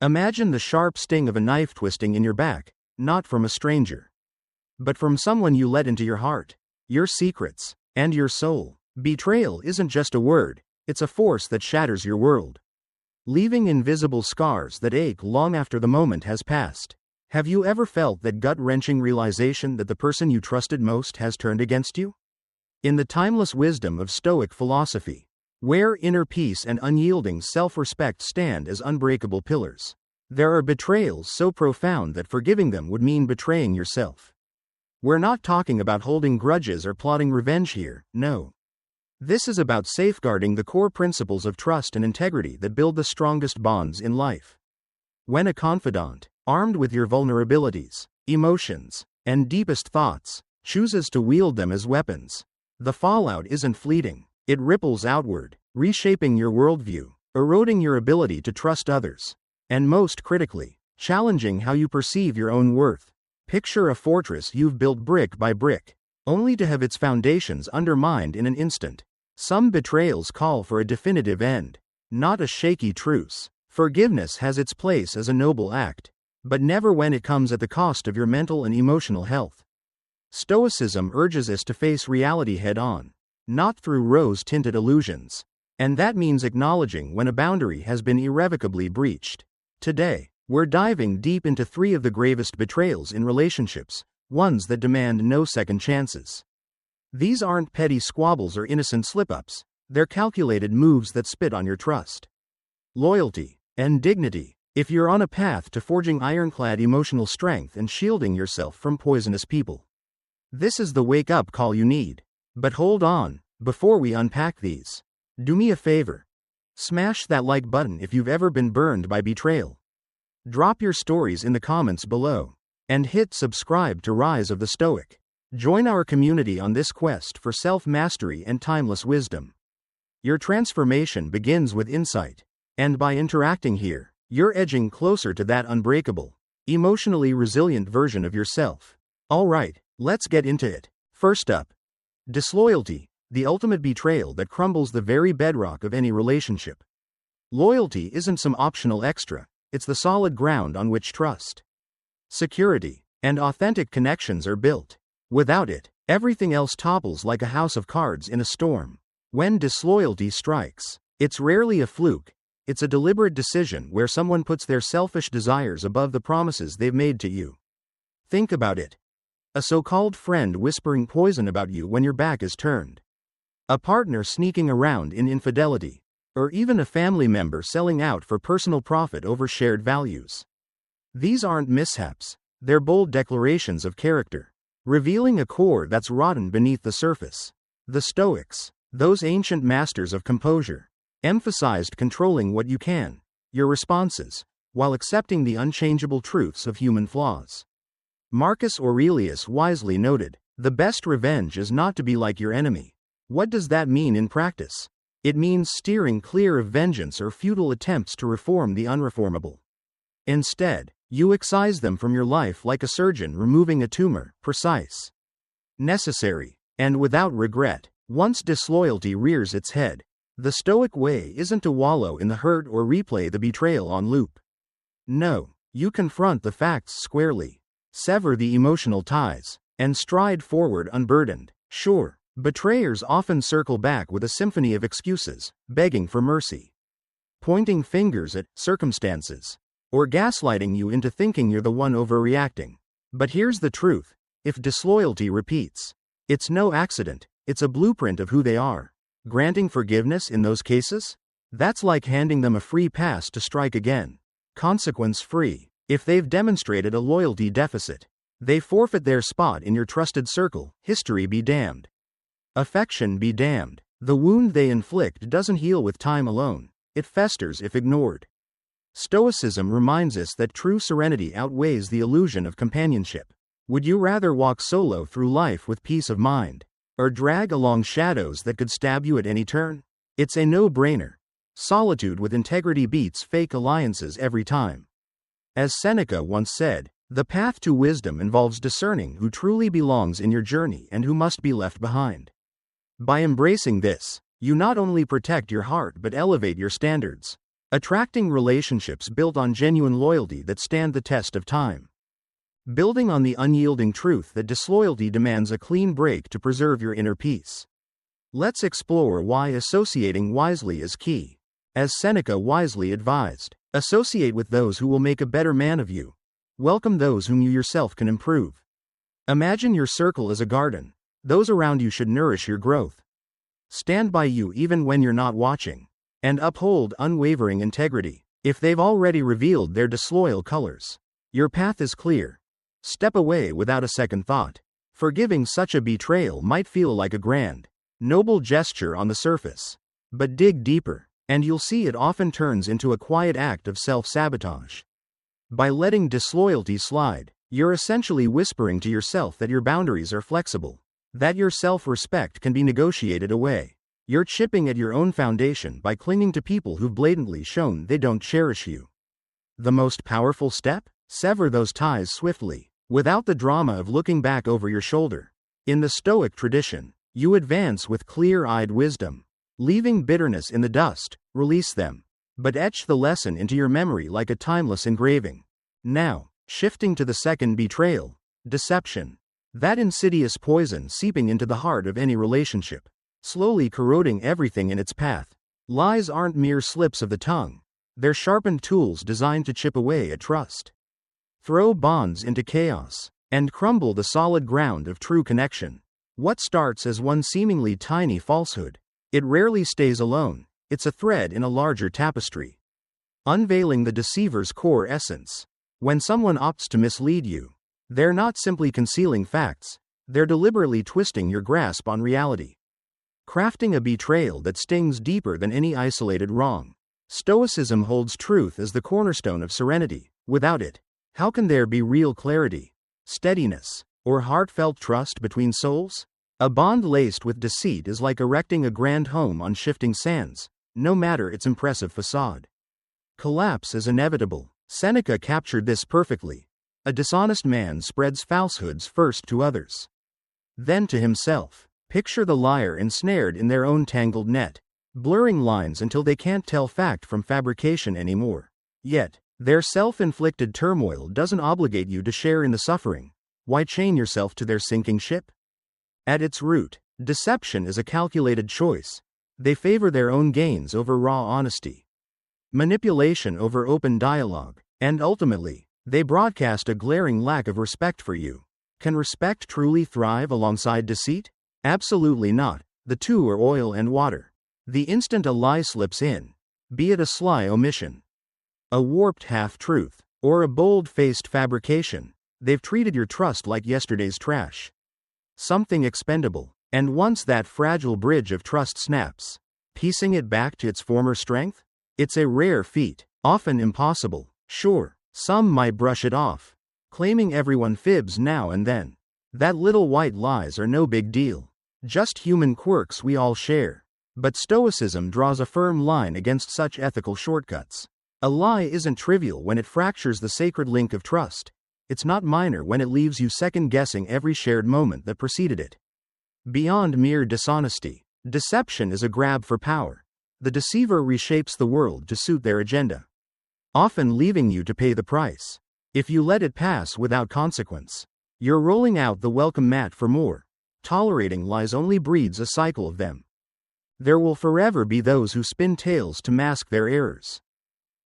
Imagine the sharp sting of a knife twisting in your back, not from a stranger, but from someone you let into your heart, your secrets, and your soul. Betrayal isn't just a word, it's a force that shatters your world, leaving invisible scars that ache long after the moment has passed. Have you ever felt that gut-wrenching realization that the person you trusted most has turned against you? In the timeless wisdom of Stoic philosophy, where inner peace and unyielding self-respect stand as unbreakable pillars, there are betrayals so profound that forgiving them would mean betraying yourself. We're not talking about holding grudges or plotting revenge here, no. This is about safeguarding the core principles of trust and integrity that build the strongest bonds in life. When a confidant, armed with your vulnerabilities, emotions, and deepest thoughts, chooses to wield them as weapons, the fallout isn't fleeting. It ripples outward, reshaping your worldview, eroding your ability to trust others, and most critically, challenging how you perceive your own worth. Picture a fortress you've built brick by brick, only to have its foundations undermined in an instant. Some betrayals call for a definitive end, not a shaky truce. Forgiveness has its place as a noble act, but never when it comes at the cost of your mental and emotional health. Stoicism urges us to face reality head-on, not through rose-tinted illusions, and that means acknowledging when a boundary has been irrevocably breached. Today, we're diving deep into 3 of the gravest betrayals in relationships, ones that demand no second chances. These aren't petty squabbles or innocent slip-ups, they're calculated moves that spit on your trust, loyalty, and dignity. If you're on a path to forging ironclad emotional strength and shielding yourself from poisonous people, this is the wake-up call you need. But hold on, before we unpack these, do me a favor. Smash that like button if you've ever been burned by betrayal. Drop your stories in the comments below, and hit subscribe to Rise of the Stoic. Join our community on this quest for self-mastery and timeless wisdom. Your transformation begins with insight, and by interacting here, you're edging closer to that unbreakable, emotionally resilient version of yourself. Alright, let's get into it. First up, disloyalty, the ultimate betrayal that crumbles the very bedrock of any relationship. Loyalty isn't some optional extra, it's the solid ground on which trust, security, and authentic connections are built. Without it, everything else topples like a house of cards in a storm. When disloyalty strikes, it's rarely a fluke, it's a deliberate decision where someone puts their selfish desires above the promises they've made to you. Think about it. A so-called friend whispering poison about you when your back is turned, a partner sneaking around in infidelity, or even a family member selling out for personal profit over shared values. These aren't mishaps, they're bold declarations of character, revealing a core that's rotten beneath the surface. The Stoics, those ancient masters of composure, emphasized controlling what you can, your responses, while accepting the unchangeable truths of human flaws. Marcus Aurelius wisely noted, "The best revenge is not to be like your enemy." What does that mean in practice? It means steering clear of vengeance or futile attempts to reform the unreformable. Instead, you excise them from your life like a surgeon removing a tumor, precise, necessary, and without regret. Once disloyalty rears its head, the Stoic way isn't to wallow in the hurt or replay the betrayal on loop. No, you confront the facts squarely, sever the emotional ties, and stride forward unburdened. Sure, betrayers often circle back with a symphony of excuses, begging for mercy, pointing fingers at circumstances, or gaslighting you into thinking you're the one overreacting. But here's the truth, if disloyalty repeats, it's no accident, it's a blueprint of who they are. Granting forgiveness in those cases? That's like handing them a free pass to strike again, consequence-free. If they've demonstrated a loyalty deficit, they forfeit their spot in your trusted circle. History be damned. Affection be damned. The wound they inflict doesn't heal with time alone, it festers if ignored. Stoicism reminds us that true serenity outweighs the illusion of companionship. Would you rather walk solo through life with peace of mind, or drag along shadows that could stab you at any turn? It's a no-brainer. Solitude with integrity beats fake alliances every time. As Seneca once said, the path to wisdom involves discerning who truly belongs in your journey and who must be left behind. By embracing this, you not only protect your heart but elevate your standards. attracting relationships built on genuine loyalty that stand the test of time. Building on the unyielding truth that disloyalty demands a clean break to preserve your inner peace. Let's explore why associating wisely is key. As Seneca wisely advised, associate with those who will make a better man of you. Welcome those whom you yourself can improve. Imagine your circle as a garden. Those around you should nourish your growth. Stand by you even when you're not watching. And uphold unwavering integrity. If they've already revealed their disloyal colors, your path is clear. Step away without a second thought. Forgiving such a betrayal might feel like a grand, noble gesture on the surface. But dig deeper, and you'll see it often turns into a quiet act of self-sabotage. By letting disloyalty slide, you're essentially whispering to yourself that your boundaries are flexible, that your self-respect can be negotiated away. You're chipping at your own foundation by clinging to people who've blatantly shown they don't cherish you. The most powerful step? Sever those ties swiftly, without the drama of looking back over your shoulder. In the Stoic tradition, you advance with clear-eyed wisdom. Leaving bitterness in the dust, release them. But etch the lesson into your memory like a timeless engraving. Now, shifting to the second betrayal, deception. That insidious poison seeping into the heart of any relationship, slowly corroding everything in its path. Lies aren't mere slips of the tongue. They're sharpened tools designed to chip away at trust. Throw bonds into chaos, and crumble the solid ground of true connection. What starts as one seemingly tiny falsehood, it rarely stays alone, it's a thread in a larger tapestry. Unveiling the deceiver's core essence. When someone opts to mislead you, they're not simply concealing facts, they're deliberately twisting your grasp on reality. Crafting a betrayal that stings deeper than any isolated wrong. Stoicism holds truth as the cornerstone of serenity. Without it, how can there be real clarity, steadiness, or heartfelt trust between souls? A bond laced with deceit is like erecting a grand home on shifting sands, no matter its impressive facade. Collapse is inevitable. Seneca captured this perfectly. A dishonest man spreads falsehoods first to others, then to himself. Picture the liar ensnared in their own tangled net, blurring lines until they can't tell fact from fabrication anymore. Yet, their self-inflicted turmoil doesn't obligate you to share in the suffering. Why chain yourself to their sinking ship? At its root, deception is a calculated choice. They favor their own gains over raw honesty, manipulation over open dialogue, and ultimately, they broadcast a glaring lack of respect for you. Can respect truly thrive alongside deceit? Absolutely not. The two are oil and water. The instant a lie slips in, be it a sly omission, a warped half-truth, or a bold-faced fabrication, they've treated your trust like yesterday's trash. Something expendable. And once that fragile bridge of trust snaps, piecing it back to its former strength? It's a rare feat, often impossible. Sure, some might brush it off, claiming everyone fibs now and then. That little white lies are no big deal. Just human quirks we all share. But Stoicism draws a firm line against such ethical shortcuts. A lie isn't trivial when it fractures the sacred link of trust. It's not minor when it leaves you second-guessing every shared moment that preceded it. Beyond mere dishonesty, deception is a grab for power. The deceiver reshapes the world to suit their agenda, often leaving you to pay the price. If you let it pass without consequence, you're rolling out the welcome mat for more. Tolerating lies only breeds a cycle of them. There will forever be those who spin tales to mask their errors,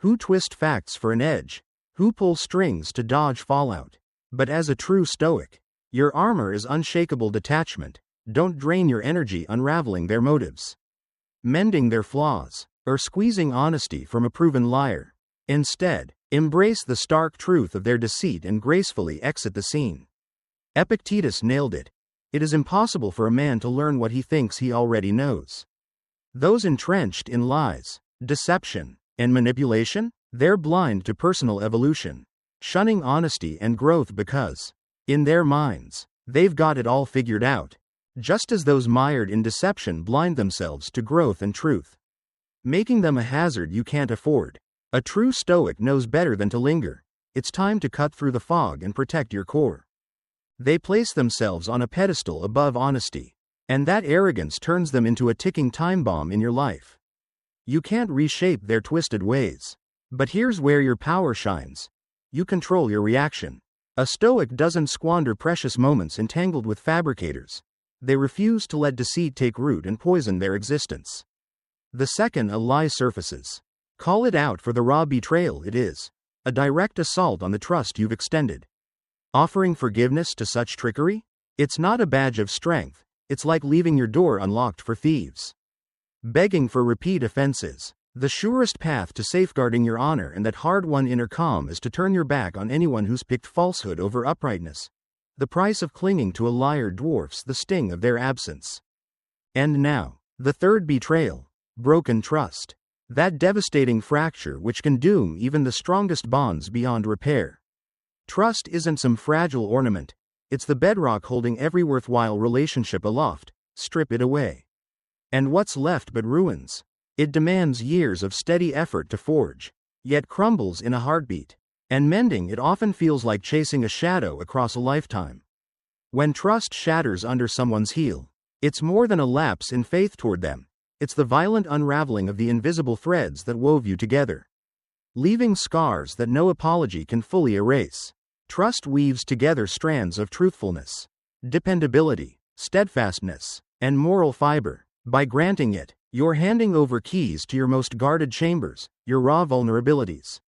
who twist facts for an edge, who pull strings to dodge fallout. But as a true Stoic, your armor is unshakable detachment. Don't drain your energy unraveling their motives, mending their flaws, or squeezing honesty from a proven liar. Instead, embrace the stark truth of their deceit and gracefully exit the scene. Epictetus nailed it. It is impossible for a man to learn what he thinks he already knows. Those entrenched in lies, deception, and manipulation, they're blind to personal evolution, shunning honesty and growth because, in their minds, they've got it all figured out. Just as those mired in deception blind themselves to growth and truth, making them a hazard you can't afford. A true Stoic knows better than to linger. It's time to cut through the fog and protect your core. They place themselves on a pedestal above honesty, and that arrogance turns them into a ticking time bomb in your life. You can't reshape their twisted ways. But here's where your power shines. You control your reaction. A Stoic doesn't squander precious moments entangled with fabricators. They refuse to let deceit take root and poison their existence. The second a lie surfaces, call it out for the raw betrayal it is. A direct assault on the trust you've extended. Offering forgiveness to such trickery? It's not a badge of strength, it's like leaving your door unlocked for thieves. Begging for repeat offenses. The surest path to safeguarding your honor and that hard-won inner calm is to turn your back on anyone who's picked falsehood over uprightness. The price of clinging to a liar dwarfs the sting of their absence. And now, the third betrayal, broken trust. That devastating fracture which can doom even the strongest bonds beyond repair. Trust isn't some fragile ornament, it's the bedrock holding every worthwhile relationship aloft. Strip it away. And what's left but ruins? It demands years of steady effort to forge, yet crumbles in a heartbeat. And mending it often feels like chasing a shadow across a lifetime. When trust shatters under someone's heel, it's more than a lapse in faith toward them. It's the violent unraveling of the invisible threads that wove you together, leaving scars that no apology can fully erase. Trust weaves together strands of truthfulness, dependability, steadfastness, and moral fiber. By granting it, you're handing over keys to your most guarded chambers, your raw vulnerabilities,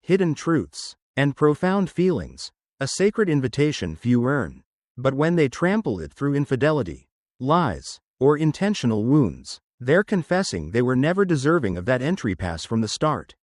hidden truths, and profound feelings, a sacred invitation few earn. But when they trample it through infidelity, lies, or intentional wounds, they're confessing they were never deserving of that entry pass from the start.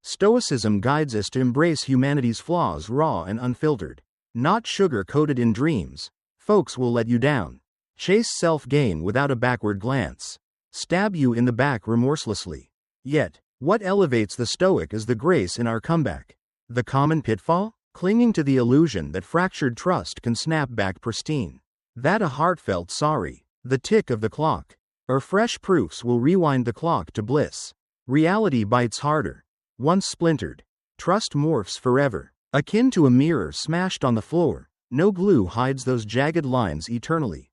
Stoicism guides us to embrace humanity's flaws raw and unfiltered, not sugar-coated in dreams. Folks will let you down, chase self-gain without a backward glance, stab you in the back remorselessly. Yet, what elevates the Stoic is the grace in our comeback. The common pitfall? Clinging to the illusion that fractured trust can snap back pristine. That a heartfelt sorry, the tick of the clock, or fresh proofs will rewind the clock to bliss. Reality bites harder. Once splintered, trust morphs forever. Akin to a mirror smashed on the floor, no glue hides those jagged lines eternally.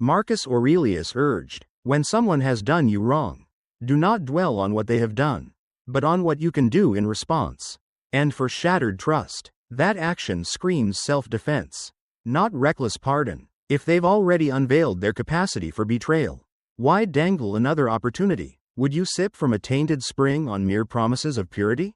Marcus Aurelius urged, when someone has done you wrong, do not dwell on what they have done, but on what you can do in response. And for shattered trust, that action screams self-defense, not reckless pardon. If they've already unveiled their capacity for betrayal, why dangle another opportunity? Would you sip from a tainted spring on mere promises of purity?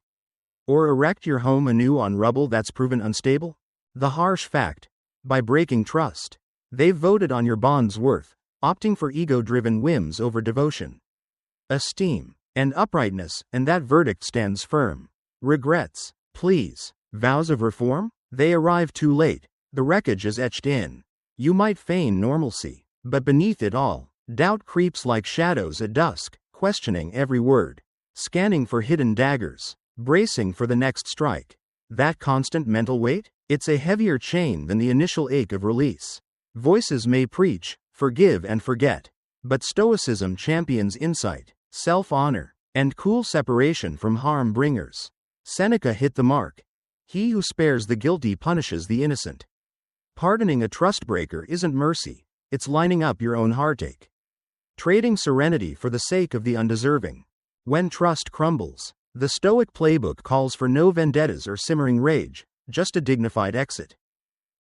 Or erect your home anew on rubble that's proven unstable? The harsh fact, by breaking trust, they've voted on your bond's worth, opting for ego-driven whims over devotion, esteem, and uprightness, and that verdict stands firm. Regrets, pleas, vows of reform? They arrive too late. The wreckage is etched in. You might feign normalcy, but beneath it all, doubt creeps like shadows at dusk, questioning every word, scanning for hidden daggers, bracing for the next strike. That constant mental weight? It's a heavier chain than the initial ache of release. Voices may preach, forgive and forget, but Stoicism champions insight, self-honor, and cool separation from harm bringers. Seneca hit the mark. He who spares the guilty punishes the innocent. Pardoning a trustbreaker isn't mercy, it's lining up your own heartache. Trading serenity for the sake of the undeserving. When trust crumbles, the Stoic playbook calls for no vendettas or simmering rage, just a dignified exit.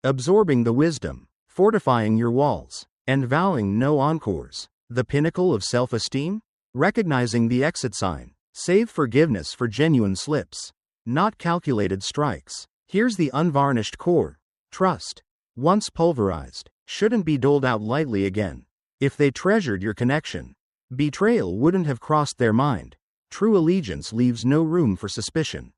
Absorbing the wisdom, fortifying your walls, and vowing no encores. The pinnacle of self-esteem? Recognizing the exit sign. Save forgiveness for genuine slips, not calculated strikes. Here's the unvarnished core. Trust, once pulverized, shouldn't be doled out lightly again. If they treasured your connection, betrayal wouldn't have crossed their mind. True allegiance leaves no room for suspicion.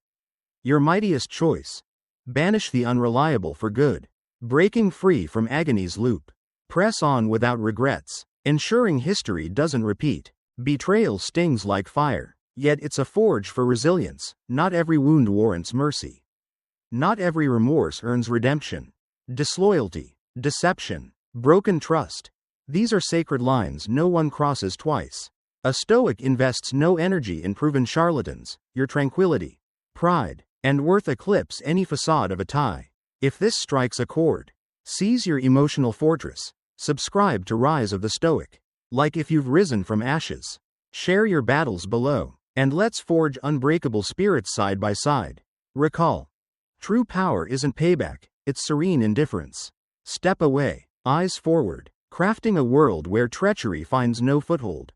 Your mightiest choice. Banish the unreliable for good. Breaking free from agony's loop. Press on without regrets, ensuring history doesn't repeat. Betrayal stings like fire, yet it's a forge for resilience. Not every wound warrants mercy. Not every remorse earns redemption. Disloyalty, deception, broken trust. These are sacred lines no one crosses twice. A Stoic invests no energy in proven charlatans. Your tranquility, pride, and worth eclipse any facade of a tie. If this strikes a chord, seize your emotional fortress. Subscribe to Rise of the Stoic. Like if you've risen from ashes, Share your battles below, and let's forge unbreakable spirits side by side. Recall. True power isn't payback, it's serene indifference. Step away, eyes forward, crafting a world where treachery finds no foothold.